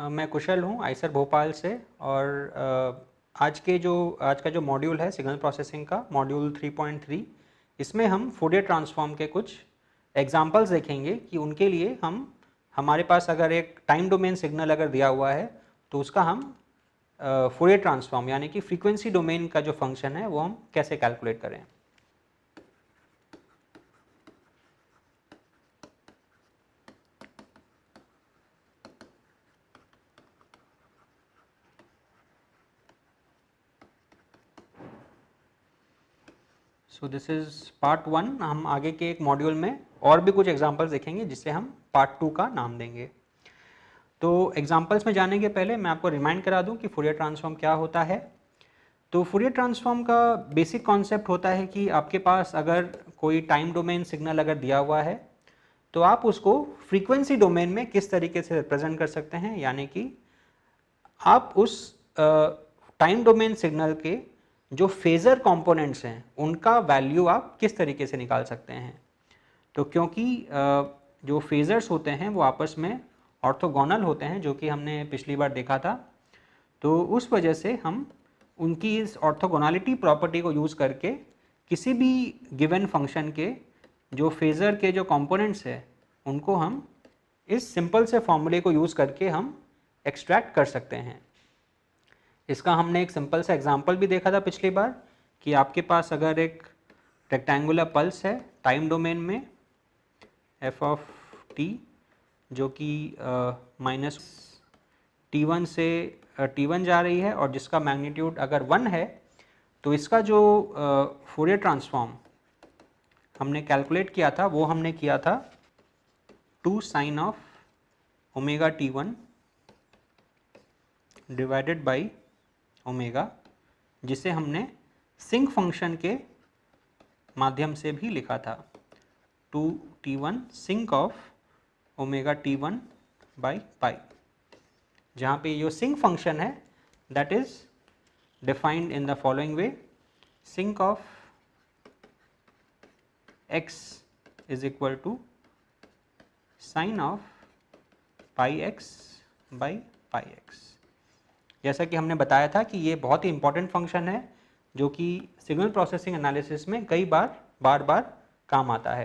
मैं कुशल हूँ आईसर भोपाल से और आज का जो मॉड्यूल है सिग्नल प्रोसेसिंग का मॉड्यूल 3.3, इसमें हम फूरियर ट्रांसफॉर्म के कुछ एग्जांपल्स देखेंगे कि उनके लिए हमारे पास अगर एक टाइम डोमेन सिग्नल अगर दिया हुआ है तो उसका हम फूरियर ट्रांसफॉर्म यानी कि फ्रीक्वेंसी डोमेन का जो फंक्शन है वो हम कैसे कैलकुलेट करें। सो दिस इज़ पार्ट 1। हम आगे के एक मॉड्यूल में और भी कुछ एग्जांपल्स देखेंगे जिसे हम पार्ट 2 का नाम देंगे। तो एग्जांपल्स में जाने के पहले मैं आपको रिमाइंड करा दूं कि फूरियर ट्रांसफॉर्म क्या होता है। तो फूरियर ट्रांसफॉर्म का बेसिक कॉन्सेप्ट होता है कि आपके पास अगर कोई टाइम डोमेन सिग्नल अगर दिया हुआ है तो आप उसको फ्रीक्वेंसी डोमेन में किस तरीके से रिप्रेजेंट कर सकते हैं, यानी कि आप उस टाइम डोमेन सिग्नल के जो फेज़र कंपोनेंट्स हैं उनका वैल्यू आप किस तरीके से निकाल सकते हैं। तो क्योंकि जो फेज़र्स होते हैं वो आपस में ऑर्थोगोनल होते हैं, जो कि हमने पिछली बार देखा था, तो उस वजह से हम उनकी इस ऑर्थोगोनलिटी प्रॉपर्टी को यूज़ करके किसी भी गिवन फंक्शन के जो फेज़र के जो कंपोनेंट्स हैं उनको हम इस सिंपल से फॉर्मूले को यूज़ करके हम एक्सट्रैक्ट कर सकते हैं। इसका हमने एक सिंपल सा एग्जांपल भी देखा था पिछली बार कि आपके पास अगर एक रेक्टेंगुलर पल्स है टाइम डोमेन में f ऑफ t जो कि माइनस t1 से t1 जा रही है और जिसका मैग्नीट्यूड अगर 1 है, तो इसका जो फूरियर ट्रांसफॉर्म हमने कैलकुलेट किया था वो हमने किया था 2 sine of omega t1 divided by omega, जिसे हमने सिंक फंक्शन के माध्यम से भी लिखा था 2t1 sinc of omega t1 by pi, जहाँ पे ये सिंक फंक्शन है that is defined in the following way. Sinc of x is equal to sine of pi x by pi x। जैसा कि हमने बताया था कि ये बहुत ही इंपॉर्टेंट फंक्शन है जो कि सिग्नल प्रोसेसिंग एनालिसिस में कई बार काम आता है।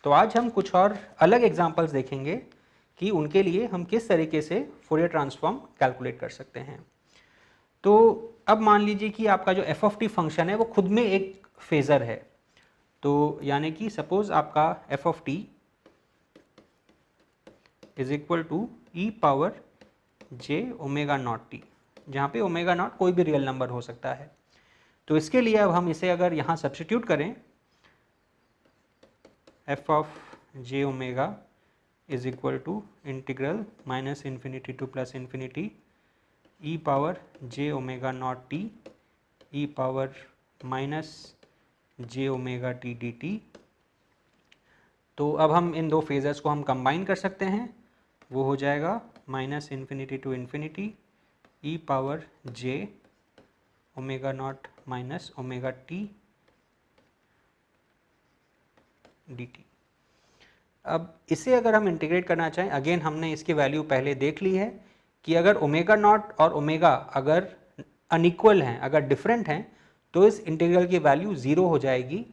तो आज हम कुछ और अलग एग्जांपल्स देखेंगे कि उनके लिए हम किस तरीके से फूरियर ट्रांसफॉर्म कैलकुलेट कर सकते हैं। तो अब मान लीजिए कि आपका जो एफ ऑफ टी फंक्शन है वो खुद में एक फेज़र है। तो यानी कि सपोज आपका F of T is equal to E power J omega naught T, जहाँ पे ओमेगा नॉट कोई भी रियल नंबर हो सकता है। तो इसके लिए अब हम इसे अगर यहाँ सब्स्टिट्यूट करें, F of J omega is equal to integral minus infinity to plus infinity E power J omega naught T E power minus J omega T D T. तो अब हम इन दो फेजर्स को हम कंबाइन कर सकते हैं, वो हो जाएगा minus infinity to infinity E power J omega naught minus omega T D t. अब इसे अगर हम इंटीग्रेट करना चाहें, अगेन हमने इसकी वैल्यू पहले देख ली है कि अगर ओमेगा नॉट और ओमेगा अगर अनइक्वल हैं, अगर डिफरेंट हैं, तो इस इंटीग्रल की वैल्यू 0 हो जाएगी,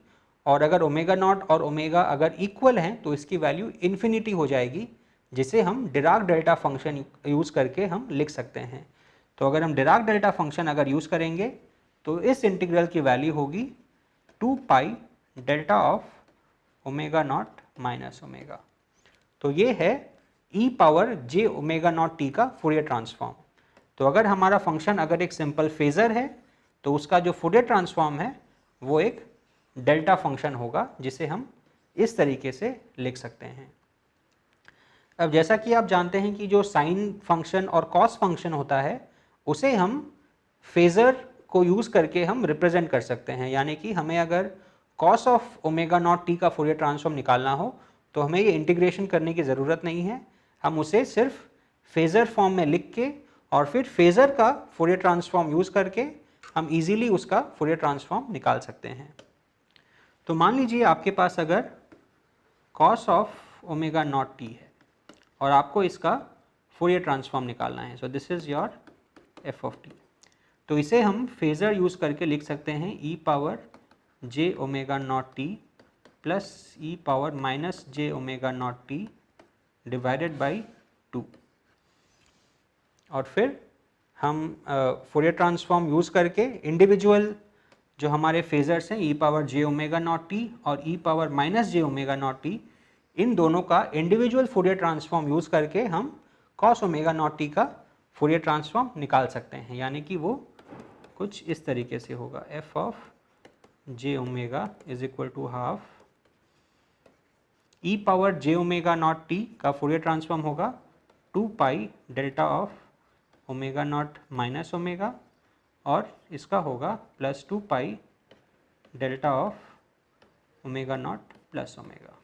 और अगर ओमेगा नॉट और ओमेगा अगर इक्वल हैं तो इसकी वैल्यू इन्फिनिटी हो जाएगी, जिसे हम डिराक डेल्टा फंक्शन यूज़ करके हम लिख सकते हैं। तो अगर हम डिराक डेल्टा फंक्शन अगर यूज़ करेंगे तो इस इंटीग्रल की वैल्यू होगी 2 pi delta of omega naught minus omega. तो ये है ई पावर जे ओमेगा नॉट टी का फूरियर ट्रांसफॉर्म। तो अगर हमारा फंक्शन अगर एक सिंपल फेज़र है तो उसका जो फूरियर ट्रांसफॉर्म है वो एक डेल्टा फंक्शन होगा, जिसे हम इस तरीके से लिख सकते हैं। अब जैसा कि आप जानते हैं कि जो साइन फंक्शन और कॉस फंक्शन होता है उसे हम फेज़र को यूज़ करके हम रिप्रेजेंट कर सकते हैं, यानी कि हमें अगर cos of omega naught t का फूरियर ट्रांसफॉर्म निकालना हो तो हमें ये इंटीग्रेशन करने की ज़रूरत नहीं है, हम उसे सिर्फ फेज़र फॉर्म में लिख के और फिर फेज़र का फूरियर ट्रांसफॉर्म यूज़ करके हम इजीली उसका फूरियर ट्रांसफॉर्म निकाल सकते हैं। तो मान लीजिए आपके पास अगर cos of omega naught t है और आपको इसका फोरियर ट्रांसफॉर्म निकालना है। So this is your f of t. तो इसे हम फेज़र यूज़ करके लिख सकते हैं e power J omega naught t plus e power minus J omega naught t divided by 2। और फिर हम फोरियर ट्रांसफॉर्म यूज़ करके इंडिविजुअल जो हमारे फेजर्स हैं ई पावर जे ओमेगा नॉट टी और ई पावर माइनस जे ओमेगा नॉट टी, इन दोनों का इंडिविजुअल फोरियर ट्रांसफॉर्म यूज़ करके हम कॉस ओमेगा नॉट टी का फोरियर ट्रांसफॉर्म निकाल सकते हैं। यानी कि वो कुछ इस तरीके से होगा, f of J omega is equal to half e power J omega naught t का फोरियर ट्रांसफॉर्म होगा 2 pi delta of omega naught minus omega, और इसका होगा plus 2 pi delta of omega naught plus omega.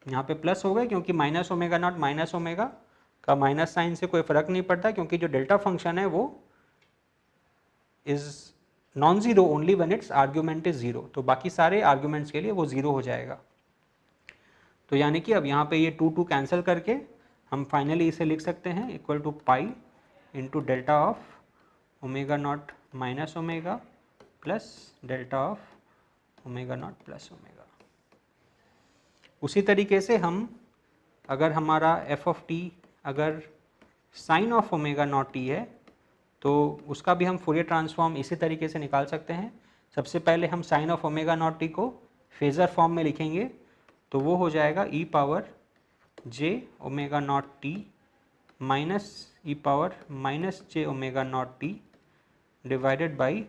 यहाँ पे plus हो गए क्योंकि minus omega naught minus omega का माइनस साइन से कोई फ़र्क नहीं पड़ता, क्योंकि जो डेल्टा फंक्शन है वो is non zero only when it's argument is zero. तो बाकी सारे आर्ग्यूमेंट्स के लिए वो ज़ीरो हो जाएगा। तो यानी कि अब यहाँ पे ये 2 कैंसिल करके हम फाइनली इसे लिख सकते हैं equal to pi into delta of omega naught minus omega plus delta of omega naught plus omega. उसी तरीके से हम अगर हमारा एफ ऑफ टी अगर sine of omega naught t है तो उसका भी हम फोरियर ट्रांसफॉर्म इसी तरीके से निकाल सकते हैं। सबसे पहले हम sine of omega naught t को फेज़र फॉर्म में लिखेंगे, तो वो हो जाएगा e power J omega naught t minus e power minus J omega naught t divided by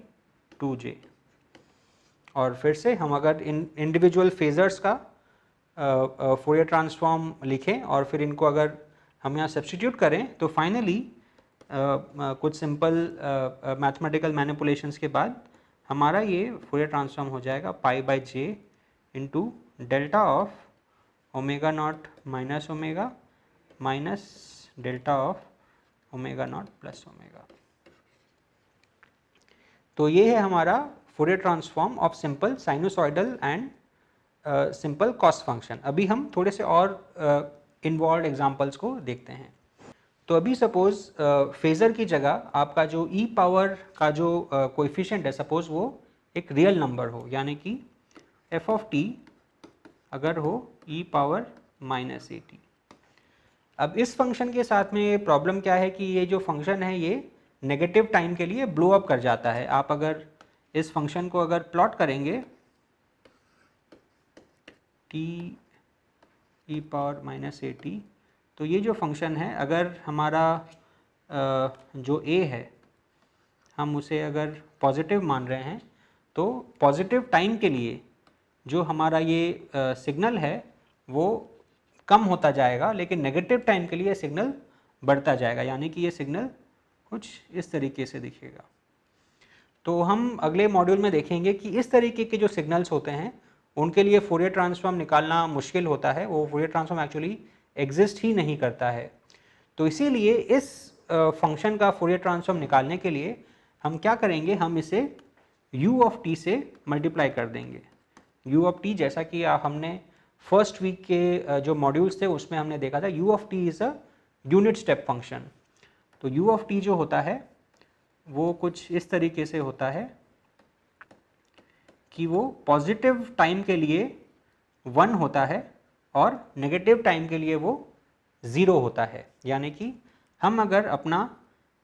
2j। और फिर से हम अगर इन इंडिविजुअल फेजर्स का फोरियर ट्रांसफॉर्म लिखें और फिर इनको अगर हम यहाँ सब्स्टिट्यूट करें तो फाइनली कुछ सिंपल मैथमेटिकल मैनिपुलेशंस के बाद हमारा ये फोरियर ट्रांसफॉर्म हो जाएगा pi by J into delta of omega naught minus omega minus delta of omega naught plus omega. तो ये है हमारा Fourier transform of simple sinusoidal and simple cos function. अभी हम थोड़े से और इन्वॉल्व एग्जांपल्स को देखते हैं। तो अभी सपोज फेज़र की जगह आपका जो ई पावर का जो कोएफिशिएंट है, सपोज वो एक रियल नंबर हो, यानी कि एफ ऑफ टी अगर हो ई पावर माइनस ए टी। अब इस फंक्शन के साथ में ये प्रॉब्लम क्या है कि ये जो फंक्शन है ये नेगेटिव टाइम के लिए ब्लो अप कर जाता है। आप अगर इस फंक्शन को अगर प्लॉट करेंगे T E power minus A T, तो ये जो फंक्शन है अगर हमारा जो a है हम उसे अगर पॉजिटिव मान रहे हैं तो पॉजिटिव टाइम के लिए जो हमारा ये सिग्नल है वो कम होता जाएगा, लेकिन नेगेटिव टाइम के लिए सिग्नल बढ़ता जाएगा, यानी कि ये सिग्नल कुछ इस तरीके से दिखेगा। तो हम अगले मॉड्यूल में देखेंगे कि इस तरीके के जो सिग्नल्स होते हैं उनके लिए फोरियर ट्रांसफॉर्म निकालना मुश्किल होता है, वो फोरियर ट्रांसफॉर्म एक्चुअली एग्जिस्ट ही नहीं करता है। तो इसीलिए इस फंक्शन का फोरियर ट्रांसफॉर्म निकालने के लिए हम क्या करेंगे, हम इसे u ऑफ t से मल्टीप्लाई कर देंगे। u ऑफ t जैसा कि हमने फर्स्ट वीक के जो मॉड्यूल्स थे उसमें हमने देखा था, u of t is a unit step function. तो u ऑफ t जो होता है वो कुछ इस तरीके से होता है कि वो पॉजिटिव टाइम के लिए 1 होता है और नेगेटिव टाइम के लिए वो 0 होता है। यानी कि हम अगर अपना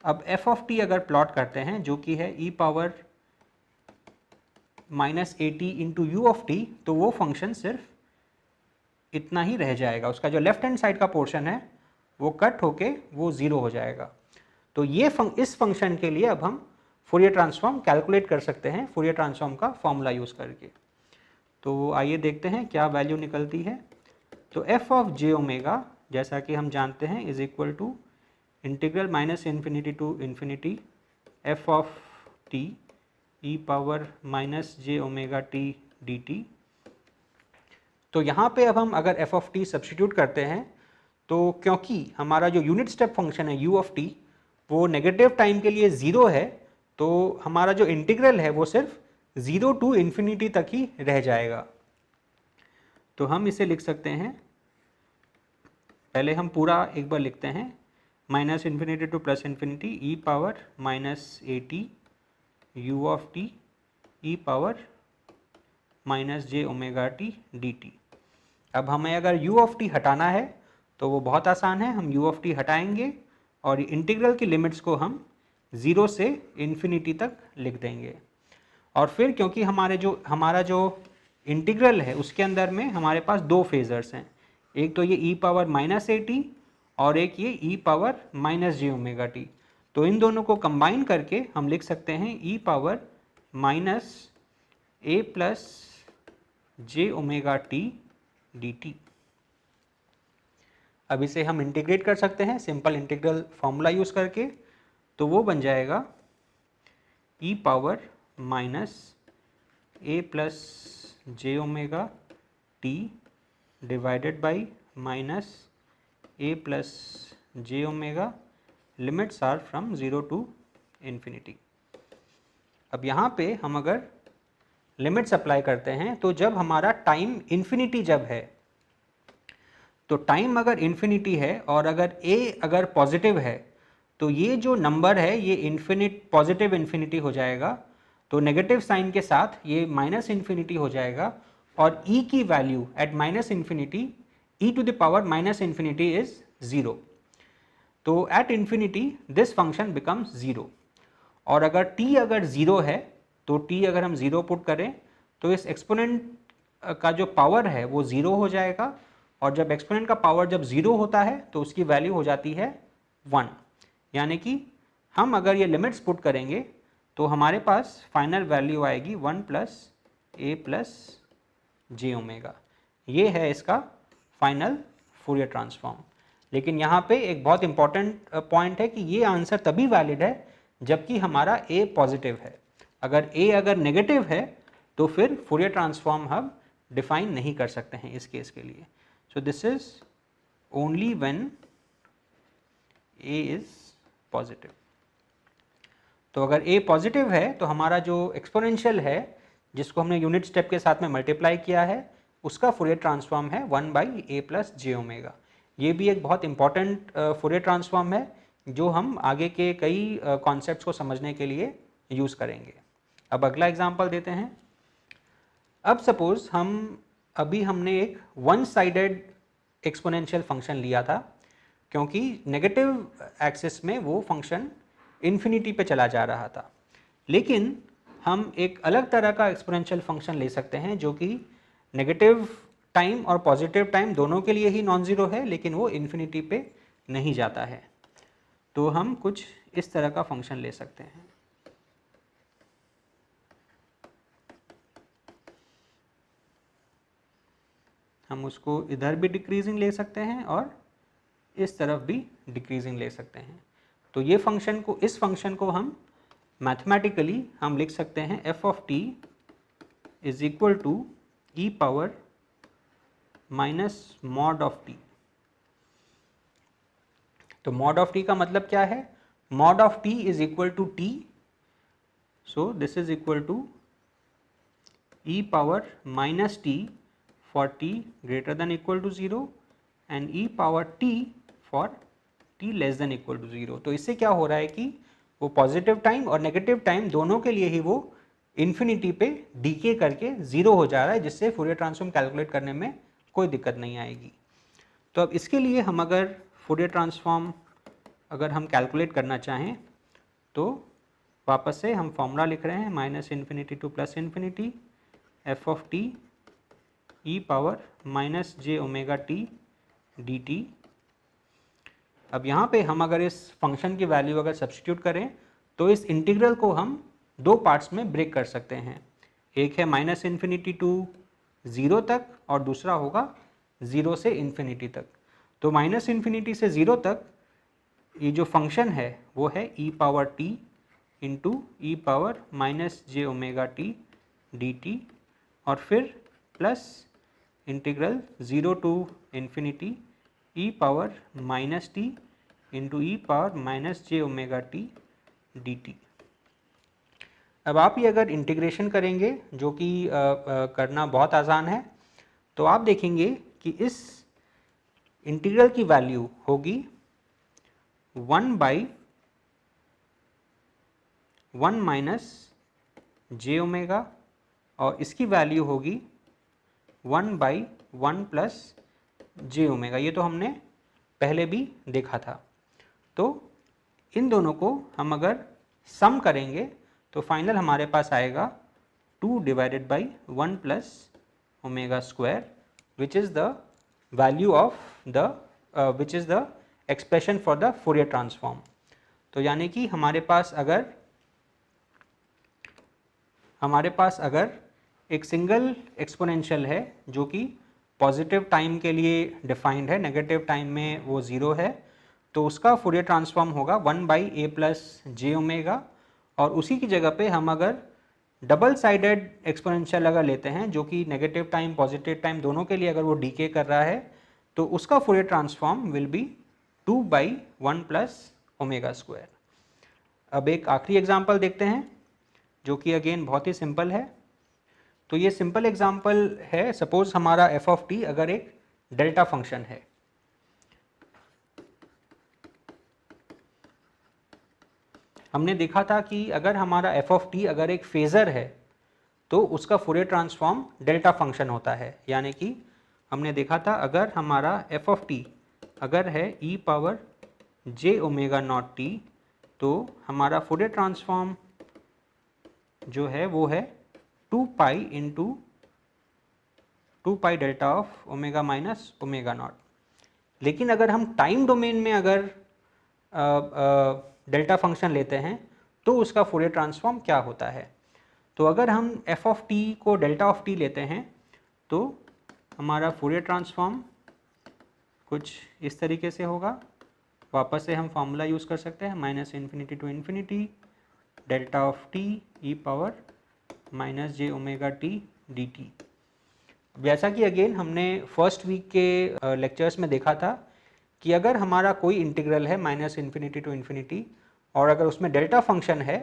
अब f ऑफ t अगर प्लॉट करते हैं जो कि है e power minus A T into you of t, तो वो फंक्शन सिर्फ इतना ही रह जाएगा, उसका जो लेफ्ट हैंड साइड का पोर्शन है वो कट होके वो 0 हो जाएगा। तो ये इस फंक्शन के लिए अब हम फोरियर ट्रांसफॉर्म कैलकुलेट कर सकते हैं फोरियर ट्रांसफॉर्म का फॉर्मूला यूज़ करके। तो आइए देखते हैं क्या वैल्यू निकलती है। तो f ऑफ जे ओमेगा जैसा कि हम जानते हैं is equal to integral minus infinity to infinity f of t e power minus J omega T D T. तो यहाँ पे अब हम अगर f ऑफ t सब्स्टिट्यूट करते हैं तो क्योंकि हमारा जो यूनिट स्टेप फंक्शन है u ऑफ t वो नेगेटिव टाइम के लिए 0 है, तो हमारा जो इंटीग्रल है वो सिर्फ 0 टू इन्फिनिटी तक ही रह जाएगा। तो हम इसे लिख सकते हैं, पहले हम पूरा एक बार लिखते हैं minus infinity to plus infinity E power minus A T U of t E power minus J omega T D t. अब हमें अगर u ऑफ टी हटाना है तो वो बहुत आसान है, हम u ऑफ टी हटाएंगे और इंटीग्रल की लिमिट्स को हम 0 से इन्फिनिटी तक लिख देंगे। और फिर क्योंकि हमारा जो इंटीग्रल है उसके अंदर में हमारे पास दो फेजर्स हैं, एक तो ये e power minus A T और एक ये e पावर माइनस जे ओमेगा टी। तो इन दोनों को कंबाइन करके हम लिख सकते हैं e power minus a plus j omega T D t. अब इसे हम इंटीग्रेट कर सकते हैं सिंपल इंटीग्रल फॉर्मूला यूज़ करके, तो वो बन जाएगा e power minus a plus j omega t divided by minus a plus j omega, limits are from 0 to infinity. अब यहाँ पे हम अगर लिमिट्स अप्लाई करते हैं तो जब हमारा टाइम इन्फिनिटी जब है, तो टाइम अगर इन्फिनिटी है और अगर a अगर पॉजिटिव है तो ये जो नंबर है ये पॉजिटिव इन्फिनिटी हो जाएगा, तो नेगेटिव साइन के साथ ये माइनस इन्फिनिटी हो जाएगा और e की value at minus infinity e to the power minus infinity is 0। तो at infinity this function becomes 0। और अगर t अगर 0 है तो t अगर हम 0 पुट करें तो इस एक्सपोनेंट का जो पावर है वो 0 हो जाएगा, और जब एक्सपोनेंट का पावर जब 0 होता है तो उसकी वैल्यू हो जाती है 1। यानी कि हम अगर ये लिमिट्स पुट करेंगे तो हमारे पास फाइनल वैल्यू आएगी 1 प्लस ए प्लस जे ओमेगा। ये है इसका फाइनल फूरियर ट्रांसफॉर्म। लेकिन यहाँ पे एक बहुत इंपॉर्टेंट पॉइंट है कि ये आंसर तभी वैलिड है जबकि हमारा a पॉजिटिव है। अगर a अगर नेगेटिव है तो फिर फूरियर ट्रांसफॉर्म हम डिफाइन नहीं कर सकते हैं इस केस के लिए। सो this is only when a is positive. तो अगर a पॉजिटिव है तो हमारा जो एक्सपोनेंशियल है जिसको हमने यूनिट स्टेप के साथ में मल्टीप्लाई किया है उसका फूरियर ट्रांसफॉर्म है 1 by A plus j omega. ये भी एक बहुत इंपॉर्टेंट फूरियर ट्रांसफॉर्म है जो हम आगे के कई कॉन्सेप्ट्स को समझने के लिए यूज़ करेंगे। अब अगला एग्जांपल देते हैं। अब सपोज हमने एक वन साइडेड एक्सपोनेंशियल फंक्शन लिया था, क्योंकि नेगेटिव एक्सिस में वो फंक्शन इन्फिनिटी पे चला जा रहा था। लेकिन हम एक अलग तरह का एक्सपोनेंशियल फंक्शन ले सकते हैं जो कि नेगेटिव टाइम और पॉजिटिव टाइम दोनों के लिए ही नॉन ज़ीरो है, लेकिन वो इन्फिनिटी पे नहीं जाता है। तो हम कुछ इस तरह का फंक्शन ले सकते हैं। हम उसको इधर भी डिक्रीजिंग ले सकते हैं और इस तरफ भी डिक्रीजिंग ले सकते हैं। तो ये इस फंक्शन को हम मैथमेटिकली हम लिख सकते हैं f of t is equal to E power minus mod of t। तो मॉड ऑफ t का मतलब क्या है? Mod of t is equal to t, so this is equal to E power minus t for t greater than equal to 0 and e power t for t less than equal to 0। तो इससे क्या हो रहा है कि वो positive time और negative time दोनों के लिए ही वो इन्फिनिटी पे डीके करके 0 हो जा रहा है, जिससे फूरियर ट्रांसफॉर्म कैलकुलेट करने में कोई दिक्कत नहीं आएगी। तो अब इसके लिए हम अगर फूरियर ट्रांसफॉर्म अगर हम कैलकुलेट करना चाहें तो वापस से हम फॉर्मूला लिख रहे हैं minus infinity to plus infinity F of t E power minus J omega T D t. अब यहाँ पे हम अगर इस फंक्शन की वैल्यू अगर सब्स्टिट्यूट करें तो इस इंटीग्रल को हम दो पार्ट्स में ब्रेक कर सकते हैं। एक है माइनस इन्फिनिटी टू 0 तक और दूसरा होगा 0 से इन्फिनिटी तक। तो माइनस इन्फिनिटी से 0 तक ये जो फंक्शन है वो है e power t into e power minus जे ओमेगा टी डी टी, और फिर plus integral 0 to infinity E power minus t into e power minus J omega T D t. अब आप ये अगर इंटीग्रेशन करेंगे, जो कि करना बहुत आसान है, तो आप देखेंगे कि इस इंटीग्रल की वैल्यू होगी 1 बाई 1 माइनस जे ओमेगा और इसकी वैल्यू होगी 1 बाई 1 प्लस जे ओमेगा। ये तो हमने पहले भी देखा था। तो इन दोनों को हम अगर सम करेंगे तो फाइनल हमारे पास आएगा 2 divided by 1 plus omega square which is the value of the which is the expression for the Fourier transform. तो यानी कि हमारे पास अगर एक सिंगल एक्सपोनेंशियल है जो कि पॉजिटिव टाइम के लिए डिफाइंड है, नेगेटिव टाइम में वो 0 है, तो उसका फूरियर ट्रांसफॉर्म होगा 1 by A plus j omega. और उसी की जगह पे हम अगर डबल साइडेड एक्सपोनेंशियल अगर लेते हैं जो कि नेगेटिव टाइम पॉजिटिव टाइम दोनों के लिए अगर वो डीके कर रहा है तो उसका Fourier transform will be 2 by 1 plus omega square. अब एक आखिरी एग्जाम्पल देखते हैं जो कि अगेन बहुत ही सिंपल है। तो ये सिंपल एग्जाम्पल है, सपोज हमारा एफ ऑफ टी अगर एक डेल्टा फंक्शन है। हमने देखा था कि अगर हमारा एफ ऑफ टी अगर एक फेज़र है तो उसका फूरियर ट्रांसफॉर्म डेल्टा फंक्शन होता है। यानी कि हमने देखा था अगर हमारा एफ ऑफ टी अगर है ई पावर जे ओमेगा नॉट टी तो हमारा फूरियर ट्रांसफॉर्म जो है वो है 2 pi into 2 pi delta of omega minus omega naught. लेकिन अगर हम टाइम डोमेन में अगर डेल्टा फंक्शन लेते हैं तो उसका फूरियर ट्रांसफॉर्म क्या होता है। तो अगर हम एफ ऑफ टी को डेल्टा ऑफ टी लेते हैं तो हमारा फूरियर ट्रांसफॉर्म कुछ इस तरीके से होगा। वापस से हम फॉर्मूला यूज़ कर सकते हैं minus infinity to infinity delta of t E power minus J omega T D t. जैसा कि अगेन हमने फर्स्ट वीक के लेक्चर्स में देखा था कि अगर हमारा कोई इंटीग्रल है माइनस इन्फिनिटी टू इन्फिनिटी और अगर उसमें डेल्टा फंक्शन है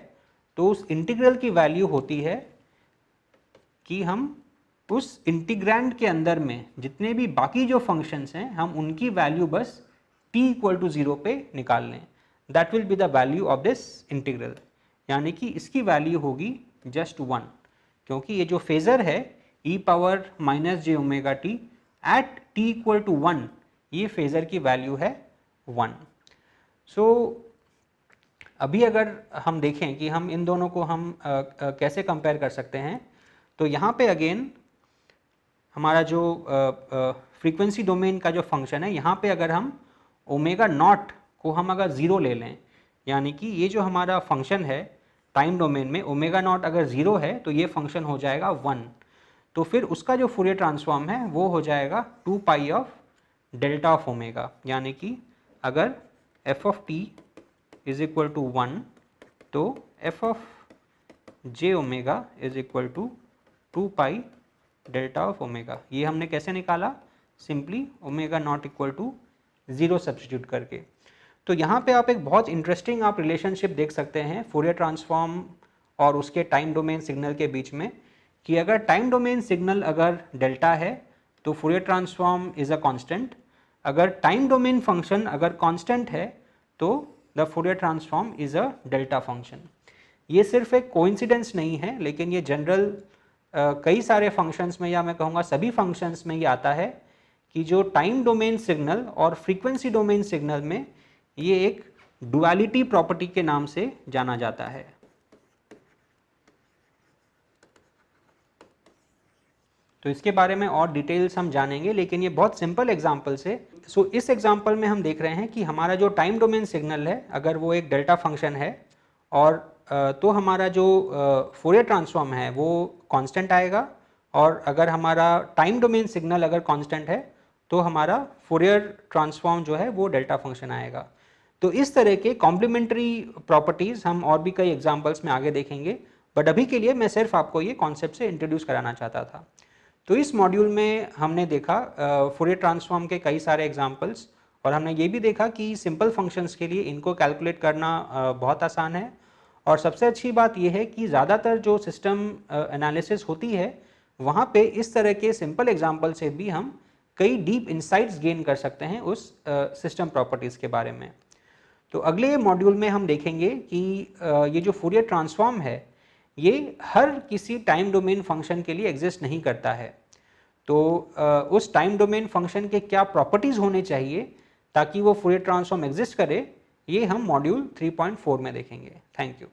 तो उस इंटीग्रल की वैल्यू होती है कि हम उस इंटीग्रैंड के अंदर में जितने भी बाकी जो फंक्शंस हैं हम उनकी वैल्यू बस t इक्वल टू 0 पे निकाल लें। That will be the value of this integral. यानी कि इसकी वैल्यू होगी जस्ट 1 क्योंकि ये जो फेज़र है e power minus J omega t at t equal to 1 ये फेज़र की वैल्यू है 1। सो अभी अगर हम देखें कि हम इन दोनों को हम कैसे कंपेयर कर सकते हैं तो यहाँ पे अगेन हमारा जो फ्रीक्वेंसी डोमेन का जो फंक्शन है यहाँ पे अगर हम ओमेगा नॉट को हम अगर 0 ले लें यानी कि ये जो हमारा फंक्शन है टाइम डोमेन में ओमेगा नॉट अगर 0 है तो ये फंक्शन हो जाएगा 1। तो फिर उसका जो फूरियर ट्रांसफॉर्म है वो हो जाएगा 2 pi of delta of omega. यानी कि अगर f of T is equal to 1 तो f of J omega is equal to 2 pi delta of omega. ये हमने कैसे निकाला, simply omega naught equal to 0 substitute करके। तो यहाँ पे आप एक बहुत इंटरेस्टिंग आप रिलेशनशिप देख सकते हैं फूरियर ट्रांसफॉर्म और उसके टाइम डोमेन सिग्नल के बीच में कि अगर टाइम डोमेन सिग्नल अगर डेल्टा है तो Fourier transform is a constant, अगर टाइम डोमेन फंक्शन अगर कांस्टेंट है तो the Fourier transform is a delta function. ये सिर्फ एक कोइंसिडेंस नहीं है लेकिन ये जनरल कई सारे फंक्शंस में या मैं कहूँगा सभी फंक्शंस में ये आता है कि जो टाइम डोमेन सिग्नल और फ्रीक्वेंसी डोमेन सिग्नल में ये एक डुअलिटी प्रॉपर्टी के नाम से जाना जाता है। तो इसके बारे में और डिटेल्स हम जानेंगे लेकिन ये बहुत सिंपल एग्जांपल से। सो इस एग्जांपल में हम देख रहे हैं कि हमारा जो टाइम डोमेन सिग्नल है अगर वो एक डेल्टा फंक्शन है और तो हमारा जो फूरियर ट्रांसफॉर्म है वो कांस्टेंट आएगा और अगर हमारा टाइम डोमेन सिग्नल अगर कांस्टेंट है तो हमारा फूरियर ट्रांसफॉर्म जो है वो डेल्टा फंक्शन आएगा। तो इस तरह के कॉम्प्लीमेंट्री प्रॉपर्टीज़ हम और भी कई एग्जांपल्स में आगे देखेंगे बट अभी के लिए मैं सिर्फ आपको ये कॉन्सेप्ट से इंट्रोड्यूस कराना चाहता था। तो इस मॉड्यूल में हमने देखा फूरियर ट्रांसफॉर्म के कई सारे एग्जांपल्स और हमने ये भी देखा कि सिंपल फंक्शंस के लिए इनको कैलकुलेट करना बहुत आसान है। और सबसे अच्छी बात यह है कि ज़्यादातर जो सिस्टम एनालिसिस होती है वहाँ पे इस तरह के सिंपल एग्जांपल से भी हम कई डीप इंसाइट्स गेन कर सकते हैं उस सिस्टम प्रॉपर्टीज़ के बारे में। तो अगले मॉड्यूल में हम देखेंगे कि ये जो फूरियर ट्रांसफॉर्म है ये हर किसी टाइम डोमेन फंक्शन के लिए एग्जिस्ट नहीं करता है। तो उस टाइम डोमेन फंक्शन के क्या प्रॉपर्टीज़ होने चाहिए ताकि वो फूरियर ट्रांसफॉर्म एग्जिस्ट करे, ये हम मॉड्यूल 3.4 में देखेंगे। Thank you.